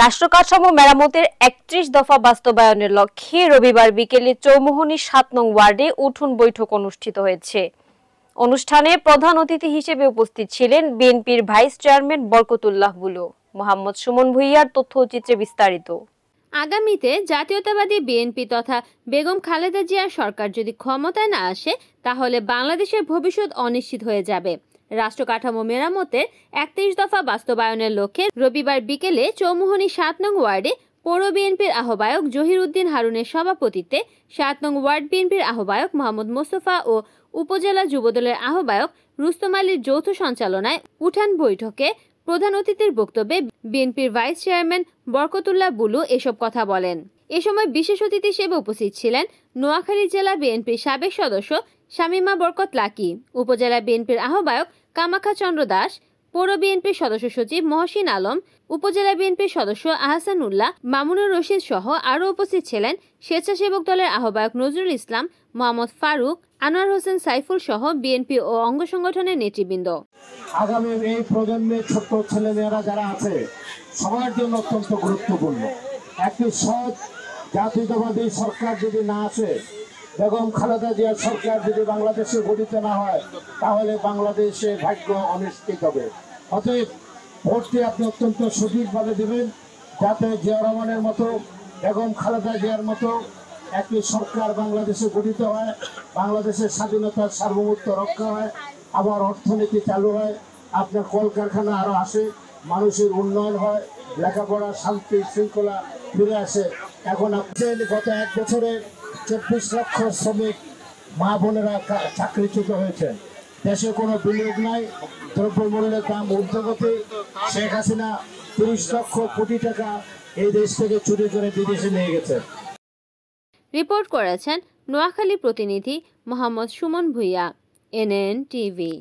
রাষ্ট্র কাঠামো মেরামতের ৩১ দফা বাস্তবায়নের লক্ষ্যে রবিবার বিকেলে চৌমুহনী ৭ নং ওয়ার্ডে উঠোন বৈঠক অনুষ্ঠিত হয়েছে। অনুষ্ঠানে প্রধান অতিথি হিসেবে উপস্থিত ছিলেন বিএনপির ভাইস চেয়ারম্যান বরকতুল্লাহ বুলু। মোহাম্মদ সুমন ভুঁইয়ার তথ্যচিত্রে বিস্তারিত। আগামীতে জাতীয়তাবাদী বিএনপি তথা বেগম খালেদা জিয়ার সরকার যদি ক্ষমতায় না আসে, তাহলে বাংলাদেশের ভবিষ্যৎ অনিশ্চিত হয়ে যাবে। রাষ্ট্র কাঠামো মেরামতের ৩১ দফা বাস্তবায়নের লক্ষ্যে রবিবার বিকেলে চৌমুহনী ৭ নং ওয়ার্ডে পৌর বিএনপির আহ্বায়ক জহির উদ্দিন হারুনের সভাপতিত্বে ৭ নং ওয়ার্ড বিএনপির আহ্বায়ক মোহাম্মদ মোস্তফা ও উপজেলা যুবদলের আহ্বায়ক রুস্তম আলীর যৌথ সঞ্চালনায় উঠান বৈঠকে প্রধান অতিথির বক্তব্যে বিএনপির ভাইস চেয়ারম্যান বরকতুল্লাহ বুলু এসব কথা বলেন। এ সময় বিশেষ অতিথি হিসেবে উপস্থিত ছিলেন নোয়াখালী জেলা বিএনপির সাবেক সদস্য শামীমা বরকত লাকি, উপজেলা বিএনপির আহ্বায়ক কামাখ্যা চন্দ্র দাস, পৌর বিএনপির সদস্য সচিব মহসিন আলম, উপজেলা বিএনপির সদস্য আহসানুল্লাহ, মামুনুর রশিদ সহ আরও উপস্থিত ছিলেন স্বেচ্ছাসেবক দলের আহ্বায়ক নজরুল ইসলাম, মোহাম্মদ ফারুক, আনোয়ার হোসেন সাইফুল সহ বিএনপি ও অঙ্গ সংগঠনের নেতৃবৃন্দ। আগামী এই প্রজন্মের ছোট্ট ছেলেমেয়েরা যারা আছে সবার জন্য অত্যন্ত গুরুত্বপূর্ণ। একটি সৎ জাতীয়তাবাদী সরকার যদি না আসে, বেগম খালেদা জিয়ার সরকার যদি বাংলাদেশে গঠিত না হয়, তাহলে বাংলাদেশে ভাগ্য অনিশ্চিত হবে। অতএব ভোটটি আপনি অত্যন্ত সঠিকভাবে দেবেন, যাতে জিয়া রহমানের মতো, বেগম খালেদা জিয়ার মতো একটি সরকার বাংলাদেশে গঠিত হয়, বাংলাদেশের স্বাধীনতার সার্বভৌমত্ব রক্ষা হয়, আবার অর্থনীতি চালু হয়, আপনার কলকারখানা আরও আসে, মানুষের উন্নয়ন হয়, লেখাপড়া, শান্তি শৃঙ্খলা ফিরে আসে। এখন আপনাদের গত 1 বছরে 24 লক্ষ শ্রমিক মা বোনেরা চাকরিচ্যুত হয়েছেন। দেশে কোনো বিনিয়োগ নাই, দ্রব্যমূল্যের দাম ঊর্ধ্বগতি। শেখ হাসিনা 30 লক্ষ কোটি টাকা এই দেশ থেকে চুরি করে বিদেশে নিয়ে গেছে। রিপোর্ট করেছেন নোয়াখালী প্রতিনিধি মোহাম্মদ সুমন ভুঁইয়া, NN টিভি।